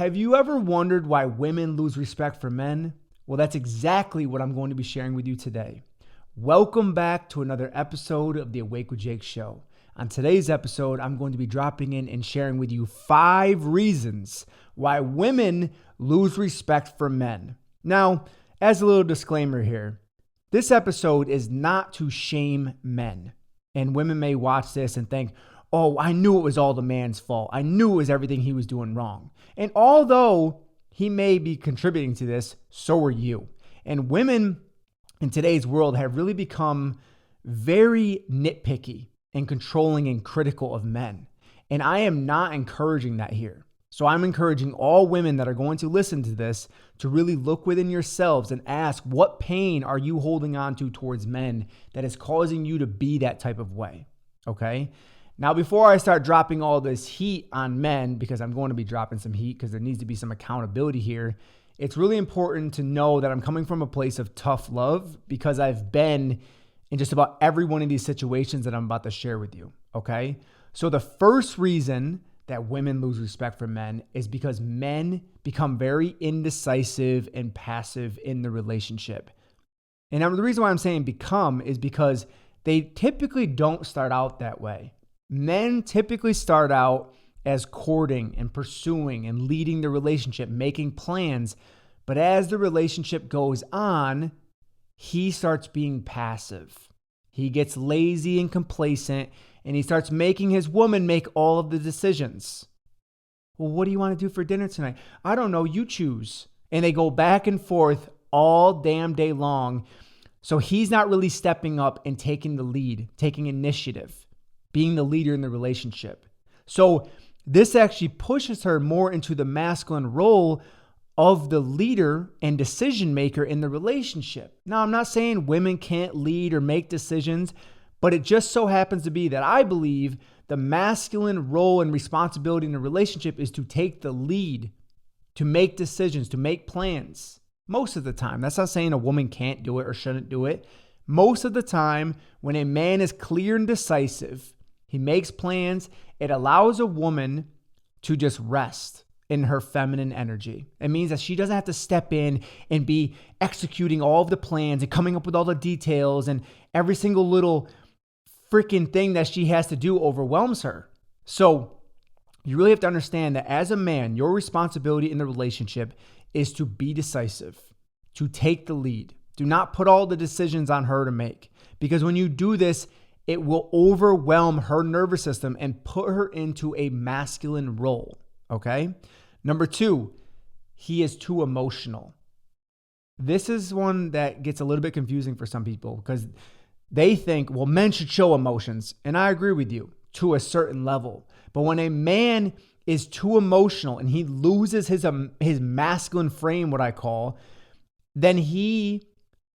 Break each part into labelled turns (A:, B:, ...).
A: Have you ever wondered why women lose respect for men? Well, that's exactly what I'm going to be sharing with you today. Welcome back to another episode of the Awake with Jake show. On today's episode, I'm going to be dropping in and sharing with you 5 reasons why women lose respect for men. Now, as a little disclaimer here, this episode is not to shame men. And women may watch this and think, oh, I knew it was all the man's fault. I knew it was everything he was doing wrong. And although he may be contributing to this, so are you. And women in today's world have really become very nitpicky and controlling and critical of men. And I am not encouraging that here. So I'm encouraging all women that are going to listen to this to really look within yourselves and ask, what pain are you holding on to towards men that is causing you to be that type of way? Okay? Now, before I start dropping all this heat on men, because I'm going to be dropping some heat because there needs to be some accountability here, it's really important to know that I'm coming from a place of tough love because I've been in just about every one of these situations that I'm about to share with you, okay? So the first reason that women lose respect for men is because men become very indecisive and passive in the relationship. And the reason why I'm saying become is because they typically don't start out that way. Men typically start out as courting and pursuing and leading the relationship, making plans. But as the relationship goes on, he starts being passive. He gets lazy and complacent, and he starts making his woman make all of the decisions. Well, what do you want to do for dinner tonight? I don't know, you choose. And they go back and forth all damn day long. So he's not really stepping up and taking the lead, taking initiative, being the leader in the relationship. So this actually pushes her more into the masculine role of the leader and decision maker in the relationship. Now, I'm not saying women can't lead or make decisions, but it just so happens to be that I believe the masculine role and responsibility in the relationship is to take the lead, to make decisions, to make plans. Most of the time. That's not saying a woman can't do it or shouldn't do it. Most of the time, when a man is clear and decisive, he makes plans, it allows a woman to just rest in her feminine energy. It means that she doesn't have to step in and be executing all of the plans and coming up with all the details, and every single little freaking thing that she has to do overwhelms her. So you really have to understand that as a man, your responsibility in the relationship is to be decisive, to take the lead. Do not put all the decisions on her to make, because when you do this, it will overwhelm her nervous system and put her into a masculine role, okay? Number 2, he is too emotional. This is one that gets a little bit confusing for some people because they think, well, men should show emotions. And I agree with you to a certain level. But when a man is too emotional and he loses his masculine frame, what I call, then he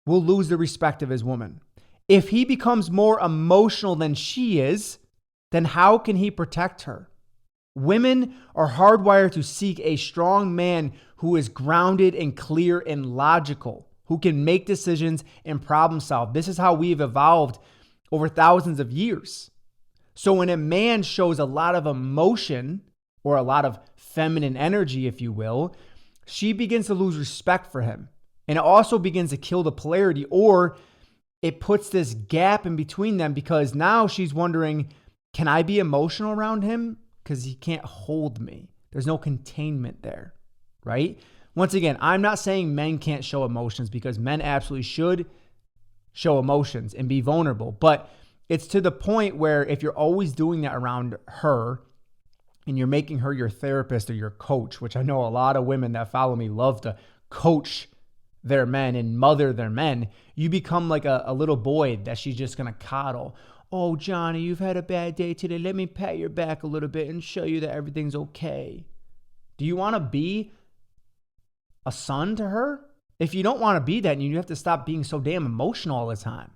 A: will lose the respect of his woman. If he becomes more emotional than she is, then how can he protect her? Women are hardwired to seek a strong man who is grounded and clear and logical, who can make decisions and problem solve. This is how we've evolved over thousands of years. So when a man shows a lot of emotion or a lot of feminine energy, if you will, she begins to lose respect for him. And it also begins to kill the polarity, or it puts this gap in between them because now she's wondering, can I be emotional around him? Because he can't hold me. There's no containment there, right? Once again, I'm not saying men can't show emotions, because men absolutely should show emotions and be vulnerable. But it's to the point where if you're always doing that around her and you're making her your therapist or your coach, which I know a lot of women that follow me love to coach their men and mother their men, you become like a little boy that she's just going to coddle. Oh, Johnny, you've had a bad day today. Let me pat your back a little bit and show you that everything's okay. Do you want to be a son to her? If you don't want to be that, you have to stop being so damn emotional all the time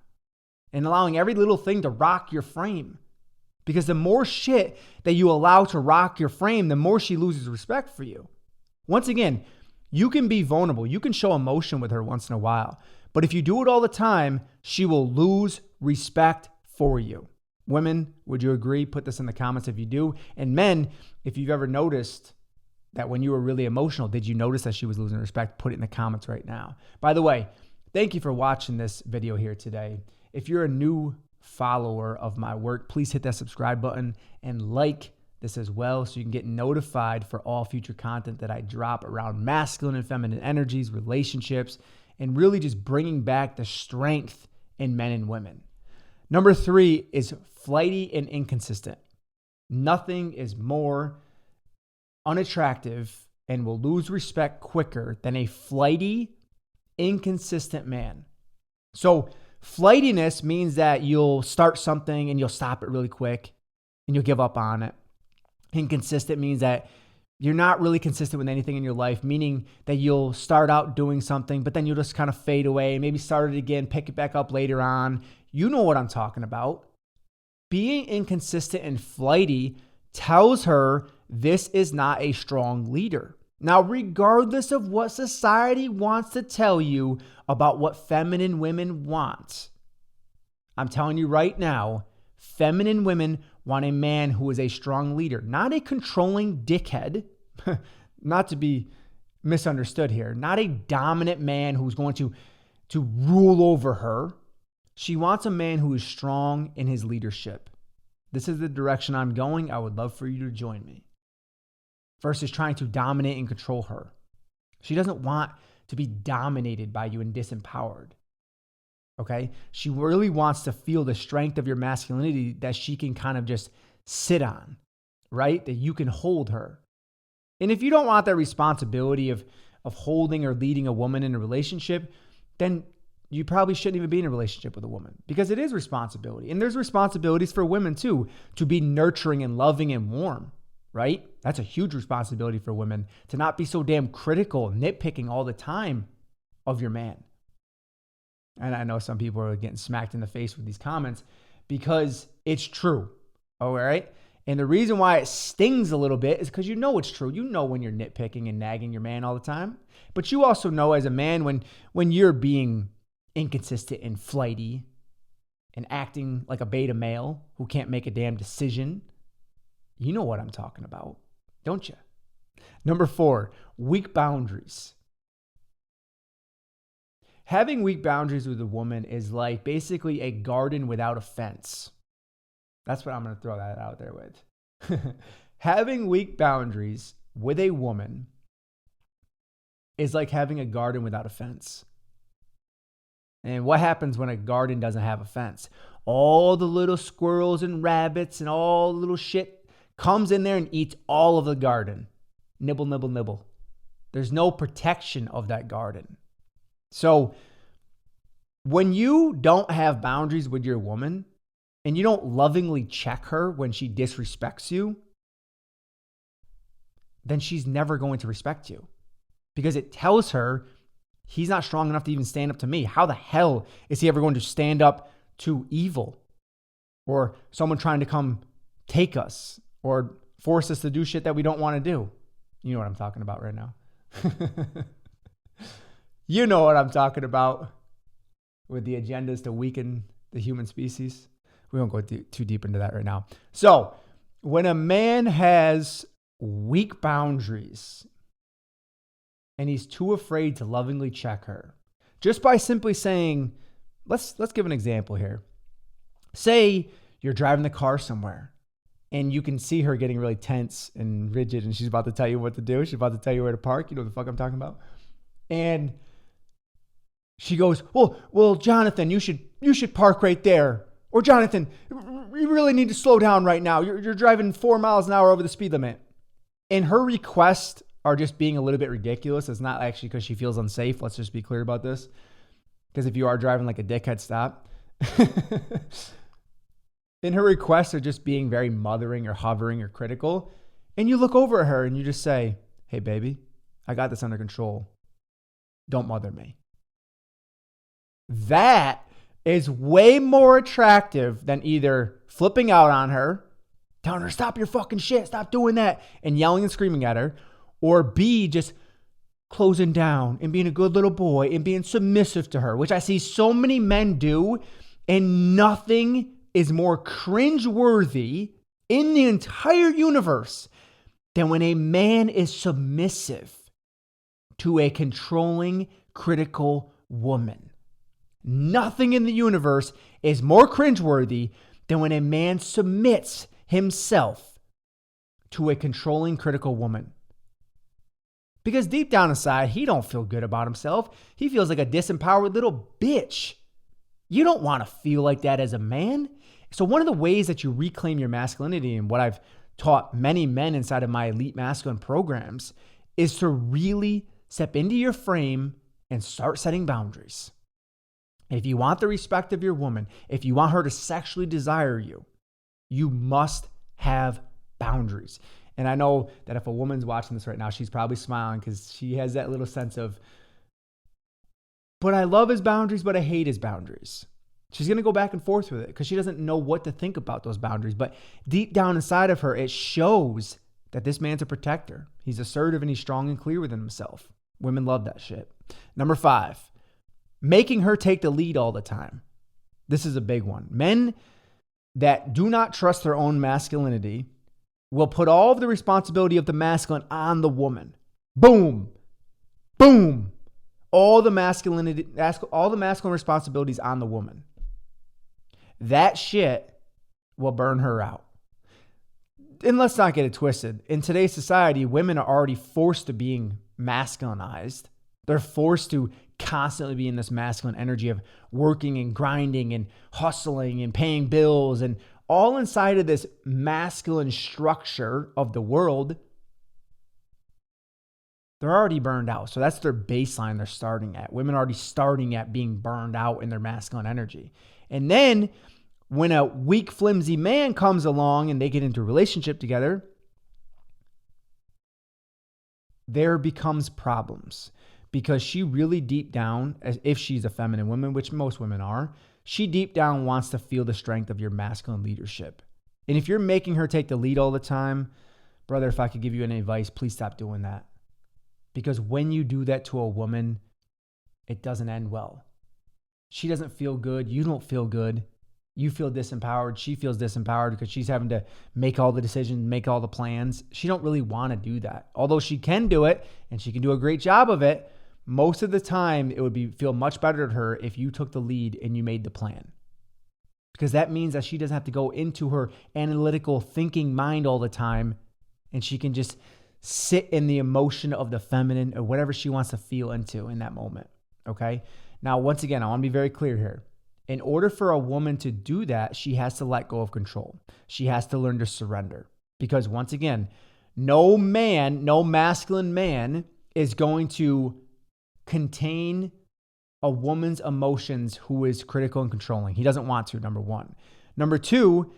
A: and allowing every little thing to rock your frame. Because the more shit that you allow to rock your frame, the more she loses respect for you. Once again, you can be vulnerable. You can show emotion with her once in a while. But if you do it all the time, she will lose respect for you. Women, would you agree? Put this in the comments if you do. And men, if you've ever noticed That when you were really emotional, did you notice that she was losing respect? Put it in the comments right now. By the way, thank you for watching this video here today. If you're a new follower of my work, please hit that subscribe button and like this as well so you can get notified for all future content that I drop around masculine and feminine energies, relationships, and really just bringing back the strength in men and women. Number 3 is flighty and inconsistent. Nothing is more unattractive and will lose respect quicker than a flighty, inconsistent man. So flightiness means that you'll start something and you'll stop it really quick and you'll give up on it. Inconsistent means that you're not really consistent with anything in your life, meaning that you'll start out doing something, but then you'll just kind of fade away, maybe start it again, pick it back up later on. You know what I'm talking about. Being inconsistent and flighty tells her this is not a strong leader. Now, regardless of what society wants to tell you about what feminine women want, I'm telling you right now, feminine women want a man who is a strong leader, not a controlling dickhead, not to be misunderstood here, not a dominant man who's going to rule over her. She wants a man who is strong in his leadership. This is the direction I'm going. I would love for you to join me. Versus trying to dominate and control her. She doesn't want to be dominated by you and disempowered. Okay? She really wants to feel the strength of your masculinity that she can kind of just sit on, right? That you can hold her. And if you don't want that responsibility of holding or leading a woman in a relationship, then you probably shouldn't even be in a relationship with a woman because it is responsibility. And there's responsibilities for women too, to be nurturing and loving and warm, right? That's a huge responsibility for women to not be so damn critical, nitpicking all the time of your man. And I know some people are getting smacked in the face with these comments because it's true. All right. And the reason why it stings a little bit is because you know it's true. You know when you're nitpicking and nagging your man all the time. But you also know as a man when you're being inconsistent and flighty and acting like a beta male who can't make a damn decision. You know what I'm talking about, don't you? Number 4, weak boundaries. Having weak boundaries with a woman is like basically a garden without a fence. That's what I'm going to throw that out there with. Having weak boundaries with a woman is like having a garden without a fence. And what happens when a garden doesn't have a fence? All the little squirrels and rabbits and all the little shit comes in there and eats all of the garden. Nibble, nibble, nibble. There's no protection of that garden. So when you don't have boundaries with your woman and you don't lovingly check her when she disrespects you, then she's never going to respect you because it tells her he's not strong enough to even stand up to me. How the hell is he ever going to stand up to evil or someone trying to come take us or force us to do shit that we don't want to do? You know what I'm talking about right now. You know what I'm talking about with the agendas to weaken the human species. We won't go too deep into that right now. So when a man has weak boundaries and he's too afraid to lovingly check her, just by simply saying, let's give an example here. Say you're driving the car somewhere and you can see her getting really tense and rigid and she's about to tell you what to do. She's about to tell you where to park. You know what the fuck I'm talking about? And she goes, well, Jonathan, you should park right there. Or Jonathan, you really need to slow down right now. You're driving 4 miles an hour over the speed limit. And her requests are just being a little bit ridiculous. It's not actually because she feels unsafe. Let's just be clear about this. Because if you are driving like a dickhead, stop. And her requests are just being very mothering or hovering or critical. And you look over at her and you just say, hey, baby, I got this under control. Don't mother me. That is way more attractive than either flipping out on her, telling her, stop your fucking shit, stop doing that, and yelling and screaming at her, or B, just closing down and being a good little boy and being submissive to her, which I see so many men do, and nothing is more cringeworthy in the entire universe than when a man is submissive to a controlling, critical woman. Nothing in the universe is more cringeworthy than when a man submits himself to a controlling, critical woman. Because deep down inside, he don't feel good about himself. He feels like a disempowered little bitch. You don't want to feel like that as a man. So one of the ways that you reclaim your masculinity, and what I've taught many men inside of my elite masculine programs, is to really step into your frame and start setting boundaries. If you want the respect of your woman, if you want her to sexually desire you, you must have boundaries. And I know that if a woman's watching this right now, she's probably smiling because she has that little sense of, but I love his boundaries, but I hate his boundaries. She's going to go back and forth with it because she doesn't know what to think about those boundaries. But deep down inside of her, it shows that this man's a protector. He's assertive and he's strong and clear within himself. Women love that shit. Number 5, making her take the lead all the time. This is a big one. Men that do not trust their own masculinity will put all of the responsibility of the masculine on the woman. Boom. Boom. All the masculine responsibilities on the woman. That shit will burn her out. And let's not get it twisted. In today's society, women are already forced to being masculinized. They're forced to constantly be in this masculine energy of working and grinding and hustling and paying bills, and all inside of this masculine structure of the world. They're already burned out. So that's their baseline they're starting at. Women are already starting at being burned out in their masculine energy. And then when a weak, flimsy man comes along and they get into a relationship together, there becomes problems. Because she really deep down, as if she's a feminine woman, which most women are, she deep down wants to feel the strength of your masculine leadership. And if you're making her take the lead all the time, brother, if I could give you any advice, please stop doing that. Because when you do that to a woman, it doesn't end well. She doesn't feel good. You don't feel good. You feel disempowered. She feels disempowered because she's having to make all the decisions, make all the plans. She don't really want to do that. Although she can do it and she can do a great job of it, most of the time it would feel much better to her if you took the lead and you made the plan. Because that means that she doesn't have to go into her analytical thinking mind all the time, and she can just sit in the emotion of the feminine or whatever she wants to feel into in that moment. Okay. Now, once again, I want to be very clear here. In order for a woman to do that, she has to let go of control. She has to learn to surrender. Because once again, no masculine man is going to contain a woman's emotions who is critical and controlling. He doesn't want to, number 1. Number 2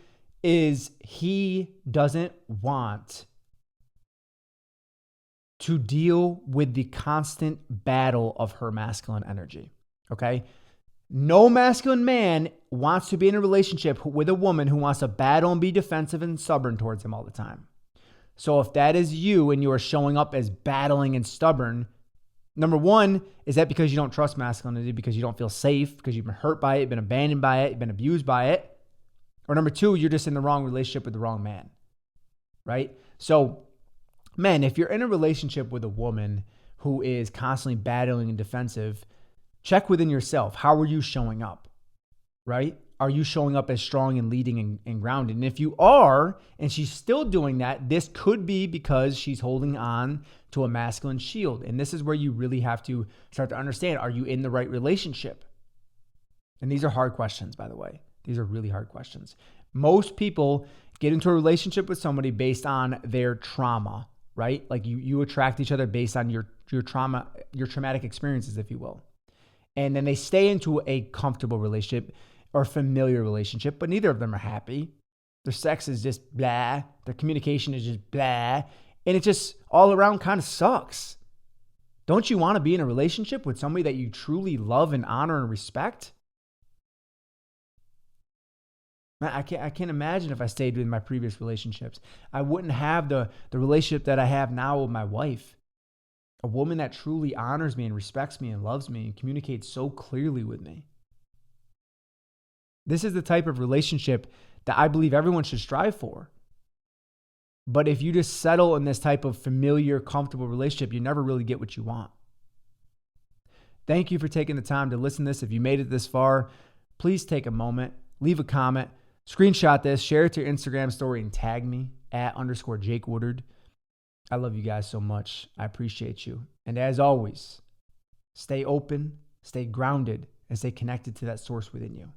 A: is he doesn't want to deal with the constant battle of her masculine energy. Okay? No masculine man wants to be in a relationship with a woman who wants to battle and be defensive and stubborn towards him all the time. So if that is you and you are showing up as battling and stubborn, number 1, is that because you don't trust masculinity, because you don't feel safe, because you've been hurt by it, been abandoned by it, been abused by it? Or number 2, you're just in the wrong relationship with the wrong man, right? So men, if you're in a relationship with a woman who is constantly battling and defensive, check within yourself. How are you showing up, right? Are you showing up as strong and leading and grounded? And if you are, and she's still doing that, this could be because she's holding on to a masculine shield. And this is where you really have to start to understand, are you in the right relationship? And these are hard questions, by the way. These are really hard questions. Most people get into a relationship with somebody based on their trauma, right? Like you attract each other based on your trauma, your traumatic experiences, if you will. And then they stay into a comfortable relationship or familiar relationship, but neither of them are happy. Their sex is just blah. Their communication is just blah. And it just all around kind of sucks. Don't you want to be in a relationship with somebody that you truly love and honor and respect? I can't imagine if I stayed with my previous relationships. I wouldn't have the relationship that I have now with my wife. A woman that truly honors me and respects me and loves me and communicates so clearly with me. This is the type of relationship that I believe everyone should strive for. But if you just settle in this type of familiar, comfortable relationship, you never really get what you want. Thank you for taking the time to listen to this. If you made it this far, please take a moment, leave a comment, screenshot this, share it to your Instagram story, and tag me @_Jake Woodard. I love you guys so much. I appreciate you. And as always, stay open, stay grounded, and stay connected to that source within you.